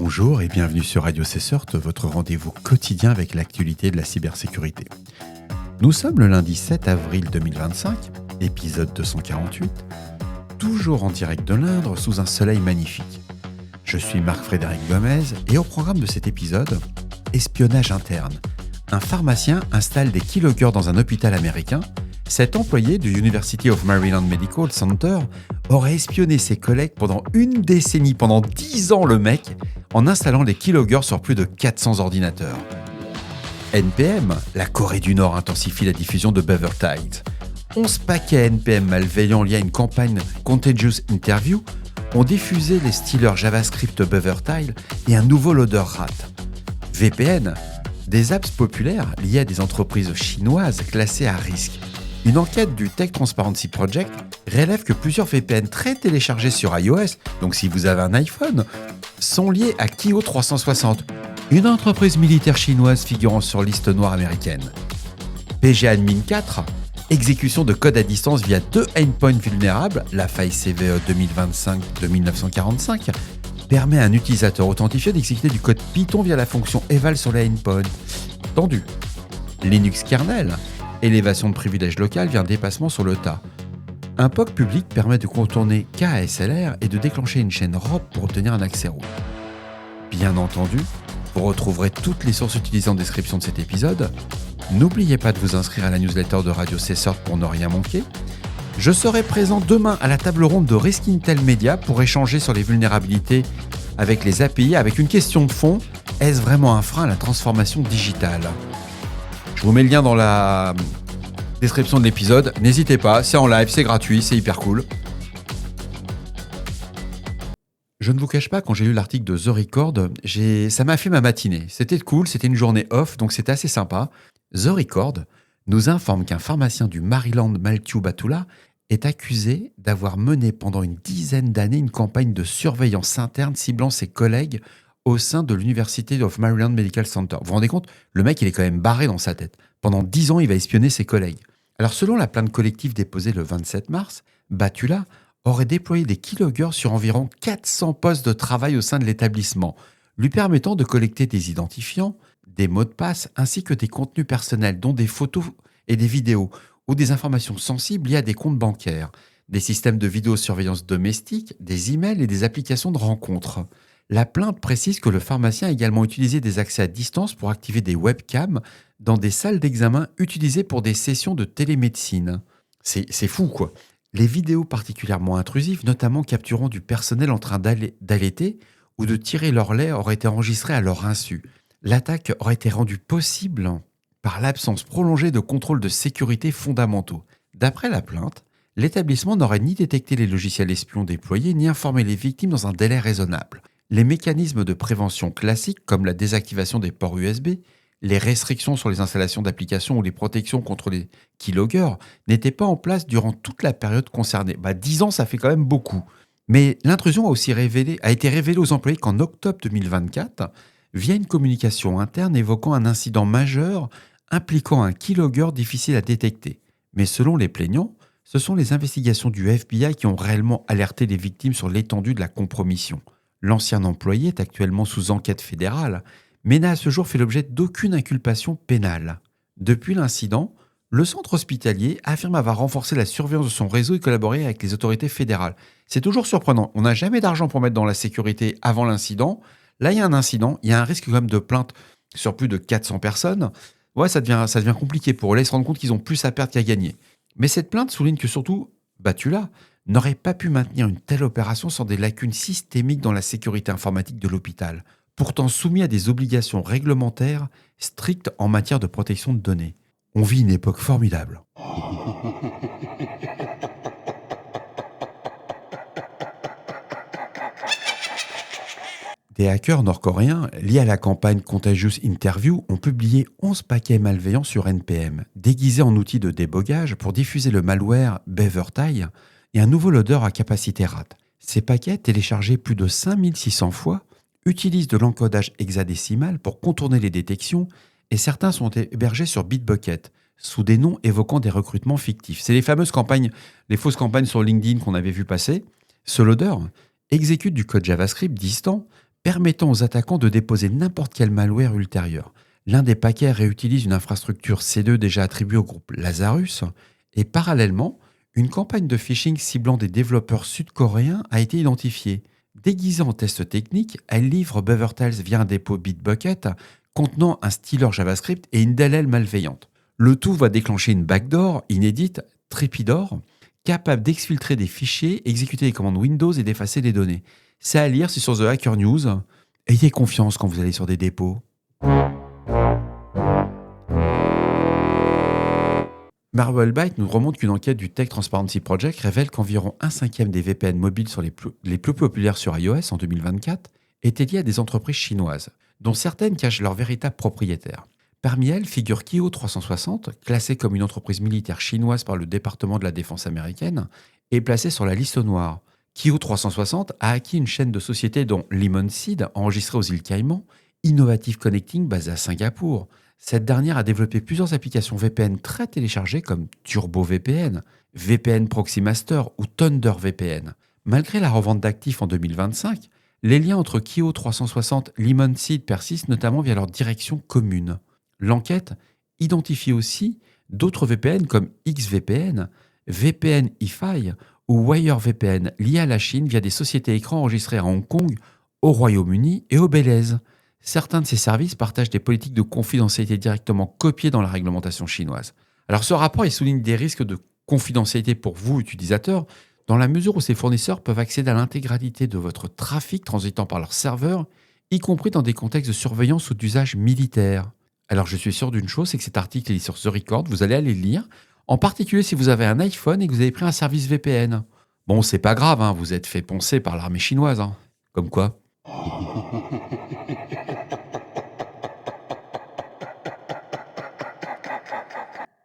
Bonjour et bienvenue sur Radio CSIRT, votre rendez-vous quotidien avec l'actualité de la cybersécurité. Nous sommes le lundi 7 avril 2025, épisode 248, toujours en direct de l'Indre sous un soleil magnifique. Je suis Marc-Frédéric Gomez et au programme de cet épisode, espionnage interne. Un pharmacien installe des keyloggers dans un hôpital américain. Cet employé du University of Maryland Medical Center aurait espionné ses collègues pendant une décennie, pendant 10 ans le mec, en installant des keyloggers sur plus de 400 ordinateurs. NPM, la Corée du Nord intensifie la diffusion de BuzzerTiles. 11 paquets NPM malveillants liés à une campagne Contagious Interview ont diffusé les stealers JavaScript BuzzerTiles et un nouveau loader RAT. VPN, des apps populaires liées à des entreprises chinoises classées à risque. Une enquête du Tech Transparency Project révèle que plusieurs VPN très téléchargés sur iOS, donc si vous avez un iPhone, sont liés à Kio 360, une entreprise militaire chinoise figurant sur liste noire américaine. PGAdmin 4, exécution de code à distance via 2 endpoints vulnérables, la faille CVE 2025-2945, permet à un utilisateur authentifié d'exécuter du code Python via la fonction eval sur les endpoints. Tendu. Linux kernel, élévation de privilèges local via un dépassement sur le tas. Un POC public permet de contourner KASLR et de déclencher une chaîne ROP pour obtenir un accès root. Bien entendu, vous retrouverez toutes les sources utilisées en description de cet épisode. N'oubliez pas de vous inscrire à la newsletter de Radio CSIRT pour ne rien manquer. Je serai présent demain à la table ronde de Risk Intel Media pour échanger sur les vulnérabilités avec les API avec une question de fond. Est-ce vraiment un frein à la transformation digitale ? Je vous mets le lien dans la description de l'épisode. N'hésitez pas, c'est en live, c'est gratuit, c'est hyper cool. Je ne vous cache pas, quand j'ai lu l'article de The Record, ça m'a fait ma matinée. C'était cool, c'était une journée off, donc c'était assez sympa. The Record nous informe qu'un pharmacien du Maryland, Matthew Batula, est accusé d'avoir mené pendant une dizaine d'années une campagne de surveillance interne ciblant ses collègues au sein de l'University of Maryland Medical Center. Vous vous rendez compte ? Le mec, il est quand même barré dans sa tête. Pendant 10 ans, il va espionner ses collègues. Alors, selon la plainte collective déposée le 27 mars, Batula aurait déployé des keyloggers sur environ 400 postes de travail au sein de l'établissement, lui permettant de collecter des identifiants, des mots de passe, ainsi que des contenus personnels, dont des photos et des vidéos, ou des informations sensibles liées à des comptes bancaires, des systèmes de vidéosurveillance domestique, des emails et des applications de rencontres. La plainte précise que le pharmacien a également utilisé des accès à distance pour activer des webcams dans des salles d'examen utilisées pour des sessions de télémédecine. C'est fou, quoi. Les vidéos particulièrement intrusives, notamment capturant du personnel en train d'allaiter ou de tirer leur lait, auraient été enregistrées à leur insu. L'attaque aurait été rendue possible par l'absence prolongée de contrôles de sécurité fondamentaux. D'après la plainte, l'établissement n'aurait ni détecté les logiciels espions déployés, ni informé les victimes dans un délai raisonnable. Les mécanismes de prévention classiques, comme la désactivation des ports USB, les restrictions sur les installations d'applications ou les protections contre les keyloggers, n'étaient pas en place durant toute la période concernée. 10 ans, ça fait quand même beaucoup. Mais l'intrusion a été révélée aux employés qu'en octobre 2024, via une communication interne évoquant un incident majeur impliquant un keylogger difficile à détecter. Mais selon les plaignants, ce sont les investigations du FBI qui ont réellement alerté les victimes sur l'étendue de la compromission. L'ancien employé est actuellement sous enquête fédérale, mais n'a à ce jour fait l'objet d'aucune inculpation pénale. Depuis l'incident, le centre hospitalier affirme avoir renforcé la surveillance de son réseau et collaboré avec les autorités fédérales. C'est toujours surprenant, on n'a jamais d'argent pour mettre dans la sécurité avant l'incident. Là, il y a un incident, il y a un risque quand même de plainte sur plus de 400 personnes. Ouais, ça devient compliqué pour eux. Là, ils se rendent compte qu'ils ont plus à perdre qu'à gagner. Mais cette plainte souligne que surtout, Batula n'aurait pas pu maintenir une telle opération sans des lacunes systémiques dans la sécurité informatique de l'hôpital, pourtant soumis à des obligations réglementaires strictes en matière de protection de données. On vit une époque formidable. Des hackers nord-coréens liés à la campagne Contagious Interview ont publié 11 paquets malveillants sur NPM, déguisés en outils de débogage pour diffuser le malware BuzzerTiles et un nouveau loader à capacité RAT. Ces paquets, téléchargés plus de 5600 fois, utilisent de l'encodage hexadécimal pour contourner les détections et certains sont hébergés sur Bitbucket, sous des noms évoquant des recrutements fictifs. C'est les fameuses campagnes, les fausses campagnes sur LinkedIn qu'on avait vu passer. Ce loader exécute du code JavaScript distant permettant aux attaquants de déposer n'importe quel malware ultérieur. L'un des paquets réutilise une infrastructure C2 déjà attribuée au groupe Lazarus, et parallèlement, une campagne de phishing ciblant des développeurs sud-coréens a été identifiée. Déguisée en test technique, elle livre BuzzerTales via un dépôt Bitbucket contenant un stealer JavaScript et une DLL malveillante. Le tout va déclencher une backdoor inédite, Tripidor, capable d'exfiltrer des fichiers, exécuter des commandes Windows et d'effacer des données. C'est à lire, c'est sur The Hacker News. Ayez confiance quand vous allez sur des dépôts. Malwarebytes nous remonte qu'une enquête du Tech Transparency Project révèle qu'environ un cinquième des VPN mobiles les plus populaires sur iOS en 2024 étaient liés à des entreprises chinoises, dont certaines cachent leurs véritables propriétaires. Parmi elles figure Kio 360, classée comme une entreprise militaire chinoise par le département de la défense américaine, et placée sur la liste noire. Kio 360 a acquis une chaîne de sociétés dont Lemon Seed, enregistrée aux îles Caïmans, Innovative Connecting, basée à Singapour. Cette dernière a développé plusieurs applications VPN très téléchargées comme Turbo VPN, VPN Proxy Master ou Thunder VPN. Malgré la revente d'actifs en 2025, les liens entre Kio 360 et Lemon Seed persistent notamment via leur direction commune. L'enquête identifie aussi d'autres VPN comme XVPN, VPN EFI ou WireVPN liés à la Chine via des sociétés écrans enregistrées à Hong Kong, au Royaume-Uni et au Belize. Certains de ces services partagent des politiques de confidentialité directement copiées dans la réglementation chinoise. Alors ce rapport il souligne des risques de confidentialité pour vous, utilisateurs, dans la mesure où ces fournisseurs peuvent accéder à l'intégralité de votre trafic transitant par leurs serveurs, y compris dans des contextes de surveillance ou d'usage militaire. Alors je suis sûr d'une chose, c'est que cet article est sur The Record, vous allez aller le lire, en particulier si vous avez un iPhone et que vous avez pris un service VPN. Bon, c'est pas grave, hein, vous êtes fait poncer par l'armée chinoise. Hein. Comme quoi.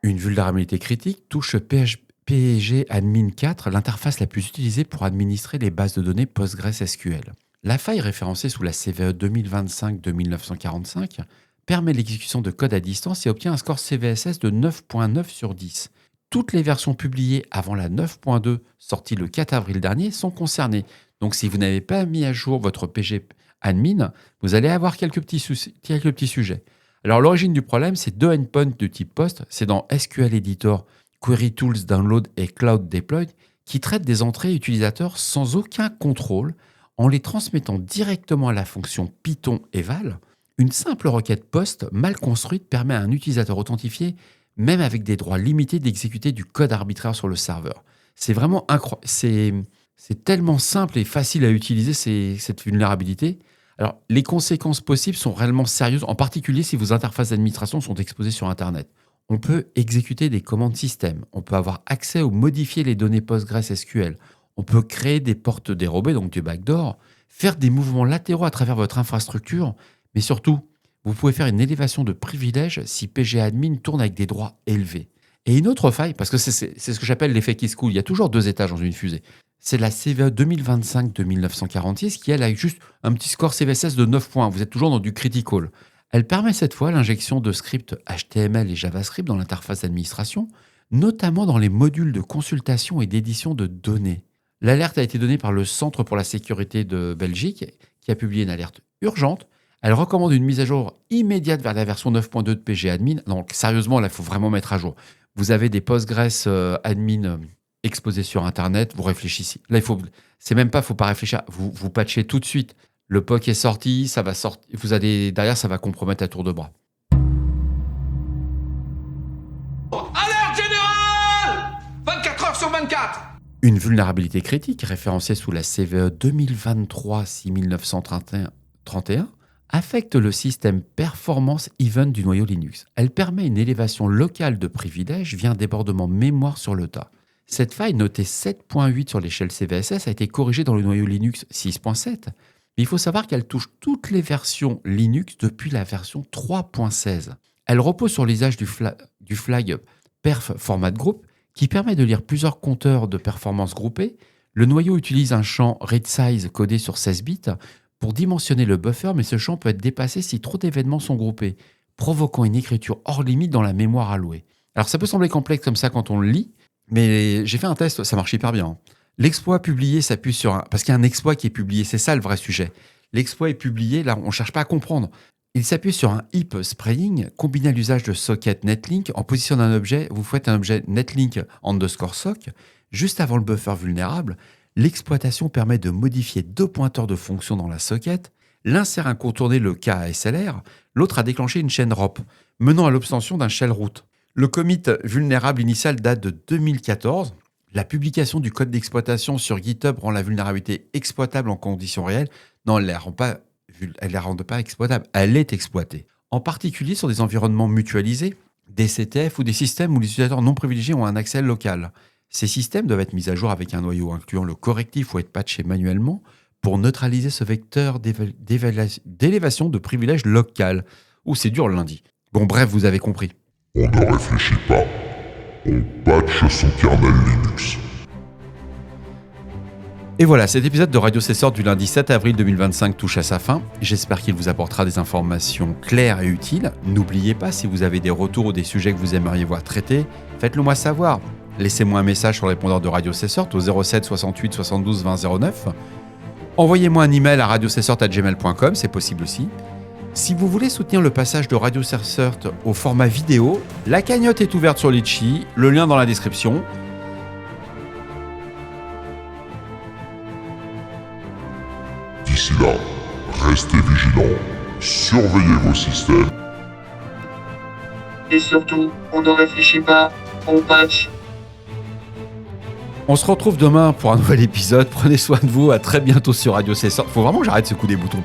Une vulnérabilité critique touche PG Admin 4, l'interface la plus utilisée pour administrer les bases de données PostgreSQL. La faille référencée sous la CVE 2025-2945 permet l'exécution de code à distance et obtient un score CVSS de 9.9 sur 10. Toutes les versions publiées avant la 9.2, sortie le 4 avril dernier, sont concernées. Donc si vous n'avez pas mis à jour votre PG Admin, vous allez avoir quelques petits sujets. Alors l'origine du problème, c'est deux endpoints de type POST, c'est dans SQL Editor, Query Tools Download et Cloud Deploy, qui traitent des entrées utilisateurs sans aucun contrôle, en les transmettant directement à la fonction Python eval. Une simple requête POST mal construite permet à un utilisateur authentifié, même avec des droits limités, d'exécuter du code arbitraire sur le serveur. C'est vraiment incroyable. C'est tellement simple et facile à utiliser cette vulnérabilité. Alors, les conséquences possibles sont réellement sérieuses, en particulier si vos interfaces d'administration sont exposées sur Internet. On peut exécuter des commandes système, on peut avoir accès ou modifier les données PostgreSQL, on peut créer des portes dérobées, donc du backdoor, faire des mouvements latéraux à travers votre infrastructure, mais surtout, vous pouvez faire une élévation de privilèges si PGAdmin tourne avec des droits élevés. Et une autre faille, parce que c'est ce que j'appelle l'effet Kiss Cool, il y a toujours deux étages dans une fusée. C'est la CVE 2025-2946 qui, elle, a juste un petit score CVSS de 9 points. Vous êtes toujours dans du critical. Elle permet cette fois l'injection de scripts HTML et JavaScript dans l'interface d'administration, notamment dans les modules de consultation et d'édition de données. L'alerte a été donnée par le Centre pour la sécurité de Belgique, qui a publié une alerte urgente. Elle recommande une mise à jour immédiate vers la version 9.2 de PGAdmin. Donc sérieusement, là, il faut vraiment mettre à jour. Vous avez des Postgres admin exposés sur Internet, vous réfléchissez. Là, faut pas réfléchir. Vous patchez tout de suite. Le POC est sorti, ça va sortir. Derrière, ça va compromettre à tour de bras. Alerte générale 24 heures sur 24. Une vulnérabilité critique référencée sous la CVE 2023-6931 affecte le système Performance Event du noyau Linux. Elle permet une élévation locale de privilèges via un débordement mémoire sur le tas. Cette faille, notée 7.8 sur l'échelle CVSS, a été corrigée dans le noyau Linux 6.7, mais il faut savoir qu'elle touche toutes les versions Linux depuis la version 3.16. Elle repose sur l'usage du flag perf format group qui permet de lire plusieurs compteurs de performance groupés. Le noyau utilise un champ readSize codé sur 16 bits pour dimensionner le buffer, mais ce champ peut être dépassé si trop d'événements sont groupés, provoquant une écriture hors limite dans la mémoire allouée. Alors ça peut sembler complexe comme ça quand on le lit, mais j'ai fait un test, ça marche hyper bien. L'exploit publié s'appuie sur parce qu'il y a un exploit qui est publié, c'est ça le vrai sujet. L'exploit est publié, là on ne cherche pas à comprendre. Il s'appuie sur un heap spraying combiné à l'usage de socket netlink. En position d'un objet, vous faites un objet netlink _ sock. Juste avant le buffer vulnérable, l'exploitation permet de modifier 2 pointeurs de fonction dans la socket. L'un sert à contourner le KASLR, l'autre à déclencher une chaîne ROP, menant à l'obtention d'un shell root. Le commit vulnérable initial date de 2014. La publication du code d'exploitation sur GitHub rend la vulnérabilité exploitable en conditions réelles. Non, elle ne la rend pas exploitable, elle est exploitée. En particulier sur des environnements mutualisés, des CTF ou des systèmes où les utilisateurs non privilégiés ont un accès local. Ces systèmes doivent être mis à jour avec un noyau incluant le correctif ou être patchés manuellement pour neutraliser ce vecteur d'élévation de privilèges local. Ouh, c'est dur le lundi. Bon, bref, vous avez compris. On ne réfléchit pas. On patche son kernel Linux. Et voilà, cet épisode de Radio Cesseur du lundi 7 avril 2025 touche à sa fin. J'espère qu'il vous apportera des informations claires et utiles. N'oubliez pas, si vous avez des retours ou des sujets que vous aimeriez voir traités, faites-le moi savoir. Laissez-moi un message sur le répondeur de Radio Cesseur au 07 68 72 20 09. Envoyez-moi un email à radiocesseur@gmail.com, c'est possible aussi. Si vous voulez soutenir le passage de Radio Cesseur au format vidéo, la cagnotte est ouverte sur Litchi, le lien dans la description. D'ici là, restez vigilants, surveillez vos systèmes. Et surtout, on ne réfléchit pas, on patch. On se retrouve demain pour un nouvel épisode. Prenez soin de vous, à très bientôt sur Radio Cesseur. Faut vraiment que j'arrête ce coup des boutons.